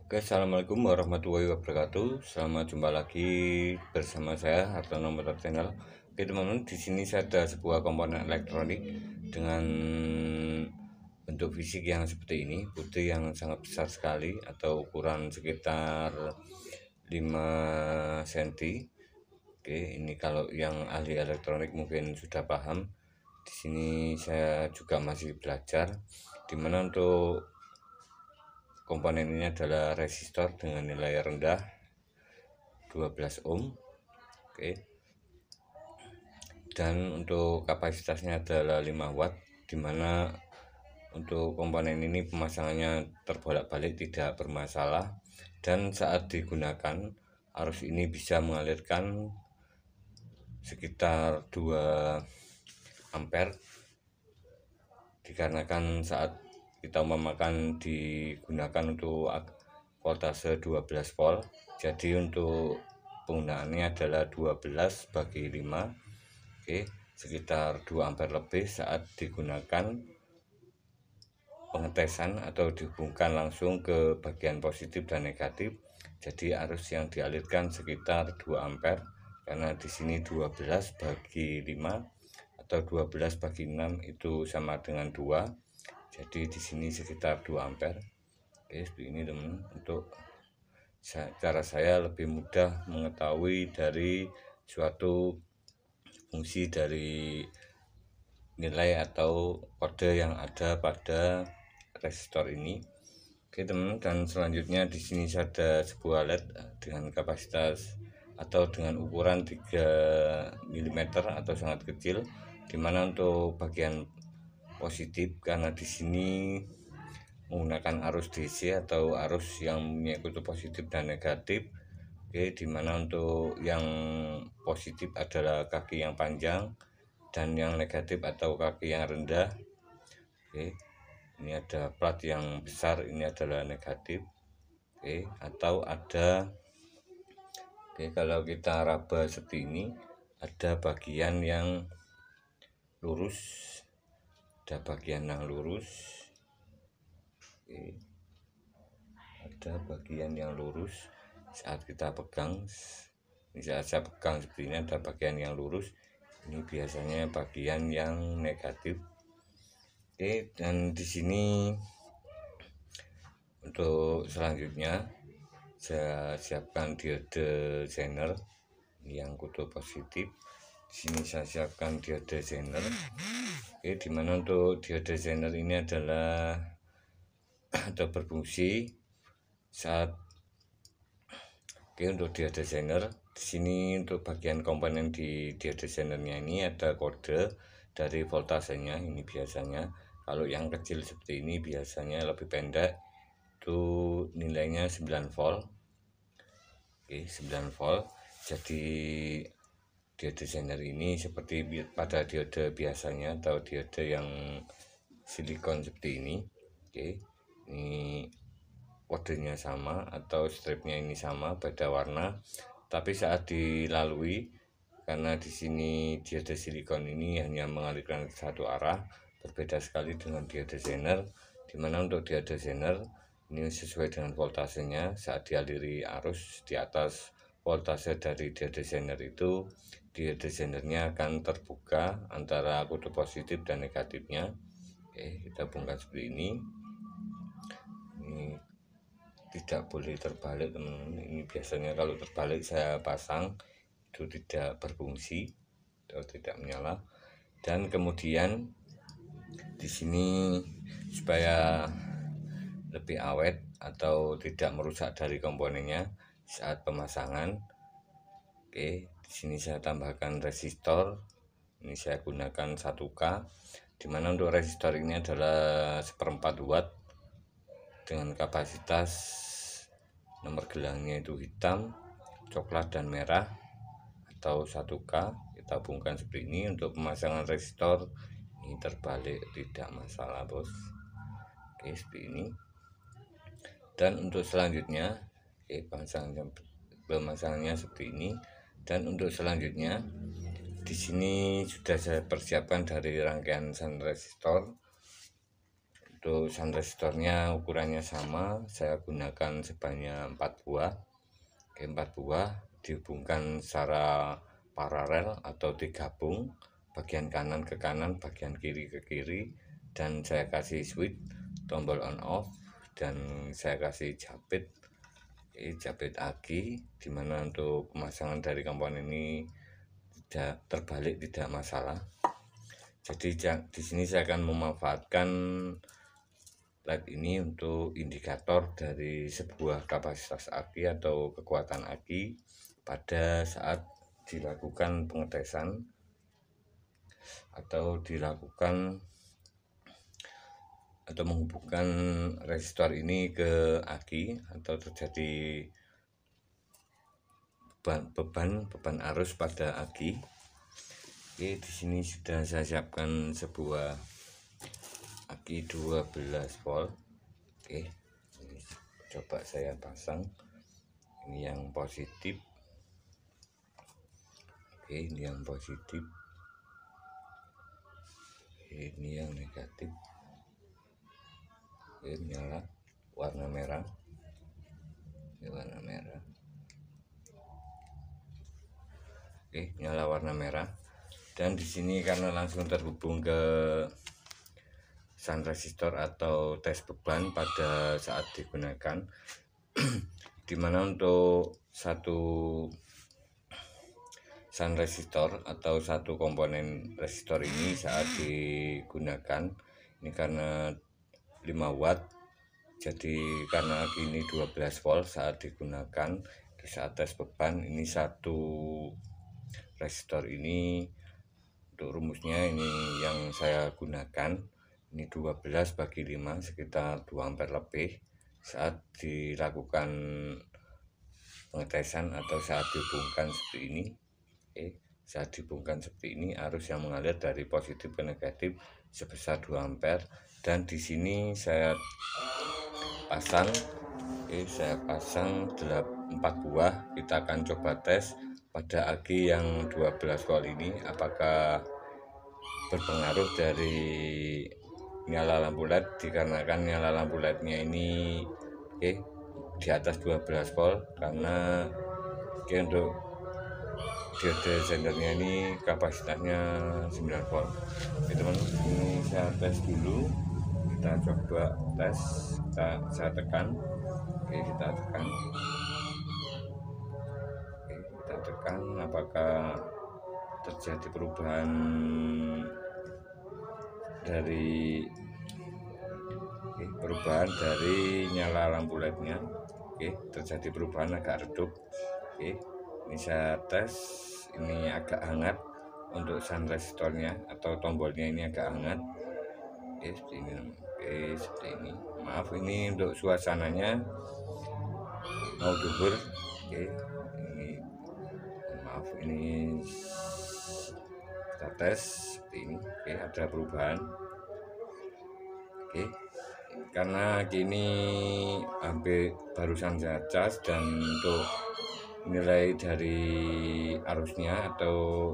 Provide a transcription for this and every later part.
Oke, assalamualaikum warahmatullahi wabarakatuh. Selamat jumpa lagi bersama saya Hartono Motor Channel. Oke teman-teman, di sini saya ada sebuah komponen elektronik dengan bentuk fisik yang seperti ini, putih yang sangat besar sekali atau ukuran sekitar 5 cm. Oke, ini kalau yang ahli elektronik mungkin sudah paham. Di sini saya juga masih belajar, dimana untuk komponen ini adalah resistor dengan nilai rendah 12 ohm. Oke. Dan untuk kapasitasnya adalah 5 watt, dimana untuk komponen ini pemasangannya terbolak-balik tidak bermasalah, dan saat digunakan arus ini bisa mengalirkan sekitar 2 ampere, dikarenakan saat kita memakan digunakan untuk voltase 12 volt. Jadi untuk penggunaannya adalah 12/5. Oke, sekitar 2 ampere lebih saat digunakan pengetesan atau dihubungkan langsung ke bagian positif dan negatif. Jadi arus yang dialirkan sekitar 2 ampere, karena di sini 12/5 atau 12/6 itu sama dengan 2. Jadi di sini sekitar 2 ampere. Oke, seperti ini teman. Untuk cara saya lebih mudah mengetahui dari suatu fungsi dari nilai atau kode yang ada pada resistor ini. Oke teman, dan selanjutnya di sini ada sebuah LED dengan kapasitas atau dengan ukuran 3 mm atau sangat kecil, dimana untuk bagian positif, karena di sini menggunakan arus DC atau arus yang mempunyai kutub positif dan negatif. Oke, dimana untuk yang positif adalah kaki yang panjang dan yang negatif atau kaki yang rendah. Oke, ini ada plat yang besar, ini adalah negatif. Oke, atau ada, oke, kalau kita raba seperti ini, ada bagian yang lurus, ada bagian yang lurus. Oke, ada bagian yang lurus saat kita pegang. Ini saat saya pegang seperti ini, ada bagian yang lurus. Ini biasanya bagian yang negatif. Oke, dan di sini untuk selanjutnya saya siapkan diode zener yang kutub positif. Di sini saya siapkan diode zener. Oke, dimana untuk diode zener ini adalah atau berfungsi saat, oke, untuk diode zener di sini untuk bagian komponen di diode zenernya ini ada kode dari voltasenya. Ini biasanya kalau yang kecil seperti ini biasanya lebih pendek, itu nilainya 9 volt. Oke, 9 volt. Jadi diode zener ini seperti pada diode biasanya atau diode yang silikon seperti ini. Oke, ini kodenya sama atau stripnya ini sama, beda warna, tapi saat dilalui, karena di sini diode silikon ini hanya mengalirkan satu arah, berbeda sekali dengan diode zener, dimana untuk diode zener ini sesuai dengan voltasenya. Saat dialiri arus di atas voltase dari diode zener itu, diode zenernya akan terbuka antara kutub positif dan negatifnya. Oke, kita bongkar seperti ini. Ini tidak boleh terbalik teman-teman. Ini biasanya kalau terbalik saya pasang itu tidak berfungsi atau tidak menyala. Dan kemudian di sini supaya lebih awet atau tidak merusak dari komponennya saat pemasangan, oke, di sini saya tambahkan resistor. Ini saya gunakan 1K, dimana untuk resistor ini adalah 1/4 watt dengan kapasitas nomor gelangnya itu hitam, coklat, dan merah atau 1K. Kita hubungkan seperti ini. Untuk pemasangan resistor ini terbalik tidak masalah bos. Oke, seperti ini. Dan untuk selanjutnya, pemasangannya seperti ini. Dan untuk selanjutnya di sini sudah saya persiapkan dari rangkaian resistor. Untuk sun resistornya ukurannya sama, saya gunakan sebanyak 4 buah. 4 buah dihubungkan secara paralel atau digabung, bagian kanan ke kanan, bagian kiri ke kiri, dan saya kasih switch tombol on off, dan saya kasih jepit aki, dimana untuk pemasangan dari komponen ini tidak terbalik, tidak masalah. Jadi di sini saya akan memanfaatkan LED ini untuk indikator dari sebuah kapasitas aki atau kekuatan aki pada saat dilakukan pengetesan atau dilakukan atau menghubungkan resistor ini ke aki atau terjadi beban arus pada aki. Oke, di sini sudah saya siapkan sebuah aki 12 volt. Oke, ini coba saya pasang. Ini yang positif. Oke, ini yang positif. Ini yang negatif. Oke, nyala warna merah. Ini warna merah. Oke, nyala warna merah. Dan di sini karena langsung terhubung ke sun resistor atau tes beban pada saat digunakan, dimana untuk satu sun resistor atau satu komponen resistor ini saat digunakan ini karena 5 watt, jadi karena ini 12 volt saat digunakan di saat tes beban, ini satu resistor ini untuk rumusnya ini yang saya gunakan, ini 12 bagi 5 sekitar 2 ampere lebih saat dilakukan pengetesan atau saat dihubungkan seperti ini. Saat dihubungkan seperti ini, arus yang mengalir dari positif ke negatif sebesar 2 ampere, dan di sini saya pasang saya pasang 4 buah. Kita akan coba tes pada aki yang 12 volt ini apakah berpengaruh dari nyala lampu LED, dikarenakan nyala lampu LED-nya ini di atas 12 volt karena untuk diode sendernya ini kapasitasnya 9 volt. Oke teman-teman, ini saya tes dulu, kita coba tes, saya tekan. Oke, kita tekan. Oke, kita tekan apakah terjadi perubahan dari nyala lampu LED-nya. Oke, terjadi perubahan agak redup. Oke, ini saya tes, ini agak hangat untuk sun resistornya atau tombolnya ini agak hangat. Oke, seperti ini. Oke, seperti ini. Maaf, ini untuk suasananya mau duhur. Oke, ini maaf, ini kita tes seperti ini. Oke, ada perubahan. Oke, karena kini hampir barusan saya cas, dan untuk nilai dari arusnya atau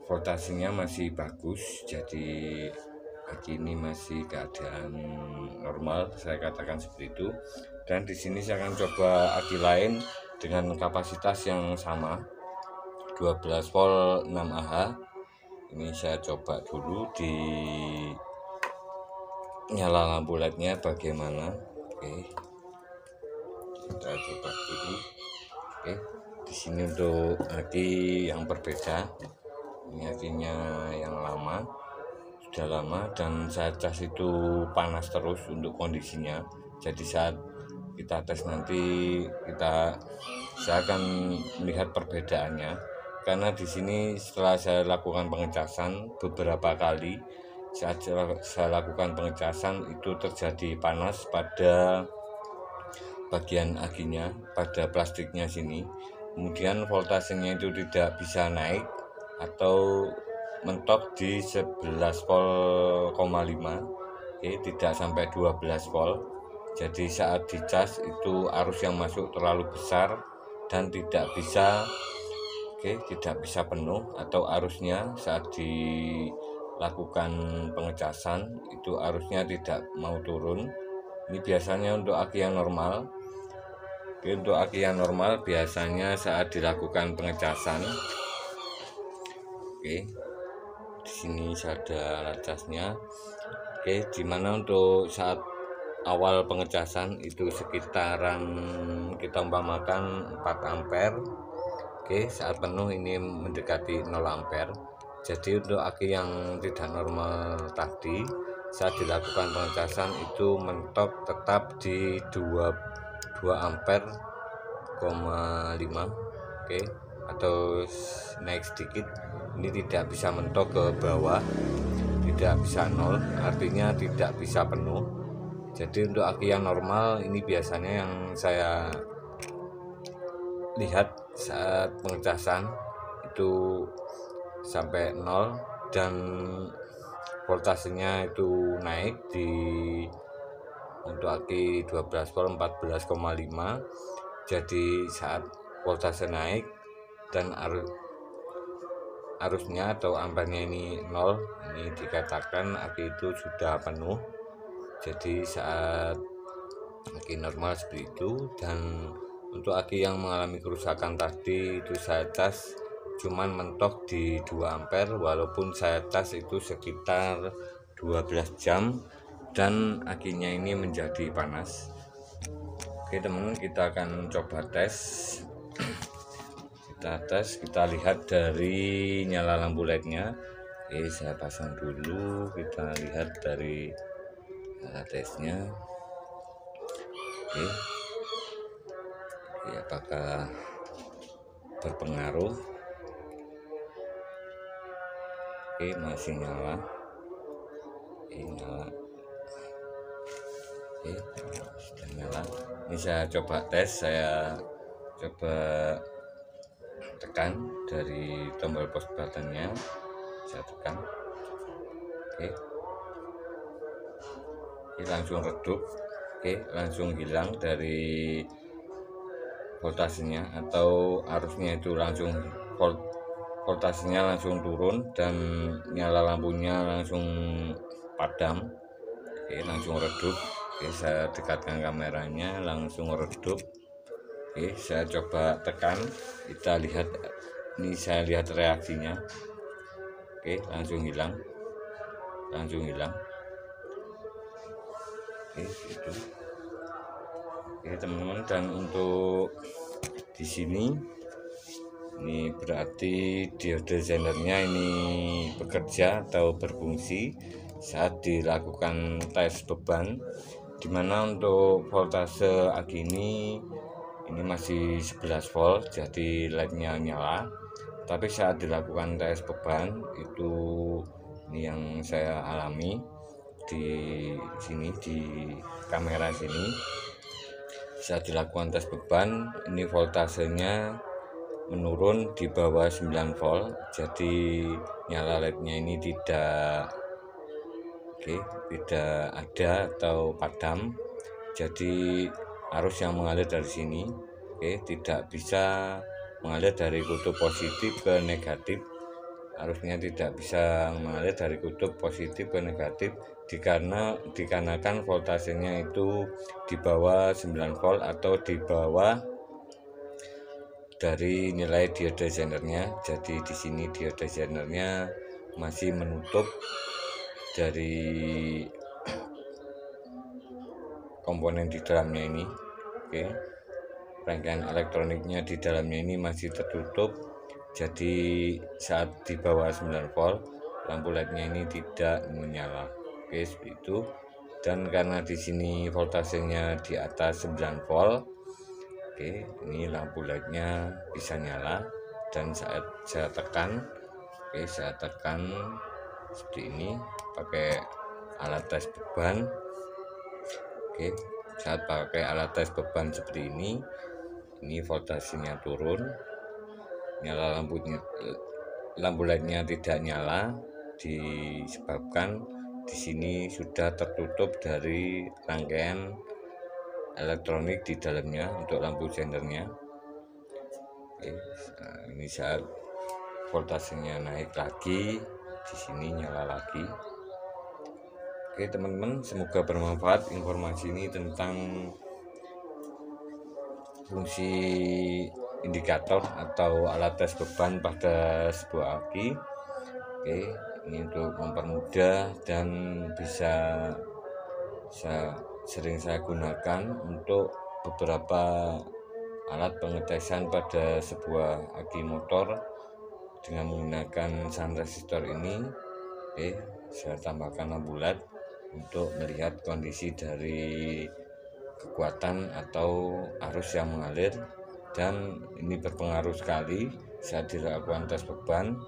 voltasenya masih bagus, jadi aki ini masih keadaan normal, saya katakan seperti itu. Dan di sini saya akan coba aki lain dengan kapasitas yang sama 12 volt 6 Ah. Ini saya coba dulu di nyala lampu LED-nya bagaimana. Oke, kita coba dulu. Oke, di sini untuk aki yang berbeda, ini akinya yang lama, sudah lama, dan saya cas itu panas terus untuk kondisinya. Jadi saat kita tes nanti saya akan melihat perbedaannya, karena di sini setelah saya lakukan pengecasan beberapa kali, saat saya lakukan pengecasan itu terjadi panas pada bagian akinya, pada plastiknya sini, kemudian voltasenya itu tidak bisa naik atau mentok di 11 volt, tidak sampai 12 volt. Jadi saat dicas itu arus yang masuk terlalu besar dan tidak bisa penuh, atau arusnya saat lakukan pengecasan itu arusnya tidak mau turun. Ini biasanya untuk aki yang normal. Oke, untuk aki yang normal biasanya saat dilakukan pengecasan. Oke, di sini ada alat casnya. Oke, dimana untuk saat awal pengecasan itu sekitaran kita umpamakan 4 ampere. Oke, saat penuh ini mendekati 0 ampere. Jadi untuk aki yang tidak normal tadi saat dilakukan pengecasan itu mentok tetap di 2 ampere, 5. Oke, atau naik sedikit. Ini tidak bisa mentok ke bawah, tidak bisa 0, artinya tidak bisa penuh. Jadi untuk aki yang normal ini biasanya yang saya lihat saat pengecasan itu sampai 0 dan voltasenya itu naik di untuk aki 12 volt 14,5. Jadi saat voltase naik dan arusnya atau ampernya ini 0, ini dikatakan aki itu sudah penuh. Jadi saat aki normal seperti itu. Dan untuk aki yang mengalami kerusakan tadi itu saya cas cuman mentok di 2 ampere, walaupun saya cas itu sekitar 12 jam dan akinya ini menjadi panas. Oke teman-teman, kita akan coba tes. Kita lihat dari nyala lampu lednya. Oke, saya pasang dulu, kita lihat dari alat tesnya. Oke, apakah berpengaruh? Oke, masih nyala. Nyala. Oke, sudah nyala. Ini saya coba tes, saya coba tekan dari tombol push buttonnya, saya tekan. Oke, langsung redup. Oke, langsung hilang dari voltasenya atau arusnya itu langsung voltasenya langsung turun dan nyala lampunya langsung padam. Oke, langsung redup. Oke, saya dekatkan kameranya, langsung redup. Oke, saya coba tekan, kita lihat, ini saya lihat reaksinya. Oke, langsung hilang. Oke, itu. Oke teman-teman, dan untuk di sini ini berarti diode zenernya ini bekerja atau berfungsi saat dilakukan tes beban, dimana untuk voltase aki ini masih 11 volt, jadi lednya nyala. Tapi saat dilakukan tes beban itu ini yang saya alami di sini, di kamera sini. Saat dilakukan tes beban ini voltasenya menurun di bawah 9 volt, jadi nyala lednya ini tidak ada atau padam. Jadi arus yang mengalir dari sini tidak bisa mengalir dari kutub positif ke negatif. Arusnya tidak bisa mengalir dari kutub positif ke negatif dikarenakan voltasenya itu di bawah 9 volt atau di bawah dari nilai diode zenernya. Jadi di sini diode zenernya masih menutup dari komponen di dalamnya ini. Oke, rangkaian elektroniknya di dalamnya ini masih tertutup. Jadi saat di bawah 9 volt lampu lednya ini tidak menyala. Oke, seperti itu. Dan karena di sini voltasenya di atas 9 volt, oke, ini lampu lednya bisa nyala. Dan saat saya tekan, saya tekan seperti ini pakai alat tes beban. Oke, saat pakai alat tes beban seperti ini voltasenya turun, nyala lampu lednya tidak nyala, disebabkan di sini sudah tertutup dari rangkaian elektronik di dalamnya untuk lampu sendernya. Oke, nah ini saat voltasenya naik lagi, di sini nyala lagi. Oke teman-teman, semoga bermanfaat informasi ini tentang fungsi indikator atau alat tes beban pada sebuah aki. Oke, ini untuk mempermudah dan bisa sering saya gunakan untuk beberapa alat pengetesan pada sebuah aki motor dengan menggunakan shunt resistor ini. Oke, saya tambahkan lampu LED untuk melihat kondisi dari kekuatan atau arus yang mengalir, dan ini berpengaruh sekali saat dilakukan tes beban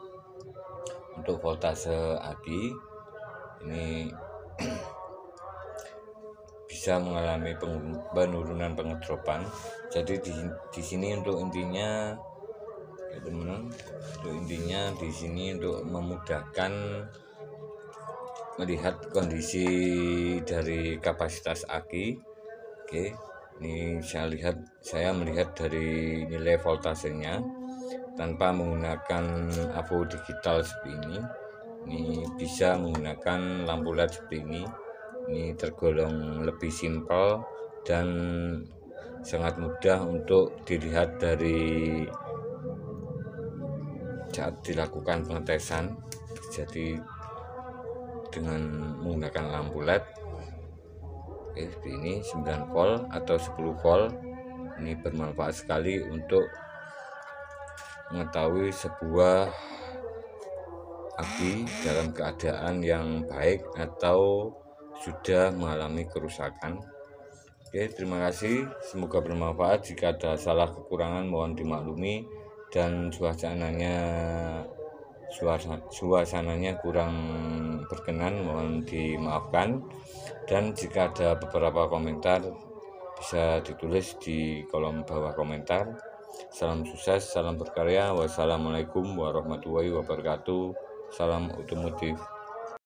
untuk voltase aki. Ini bisa mengalami penurunan pengedropan. Jadi di sini untuk intinya ya teman-teman, untuk intinya di sini untuk memudahkan melihat kondisi dari kapasitas aki. Oke, ini saya melihat dari nilai voltasenya tanpa menggunakan avo digital seperti ini. Ini bisa menggunakan lampu LED seperti ini. Ini tergolong lebih simpel dan sangat mudah untuk dilihat dari saat dilakukan pengetesan. Jadi dengan menggunakan lampu LED seperti ini 9 volt atau 10 volt, ini bermanfaat sekali untuk mengetahui sebuah aki dalam keadaan yang baik atau sudah mengalami kerusakan. Oke, terima kasih, semoga bermanfaat. Jika ada salah kekurangan mohon dimaklumi, dan suasananya kurang berkenan mohon dimaafkan. Dan jika ada beberapa komentar bisa ditulis di kolom bawah komentar. Salam sukses, salam berkarya. Wassalamualaikum warahmatullahi wabarakatuh. Salam otomotif.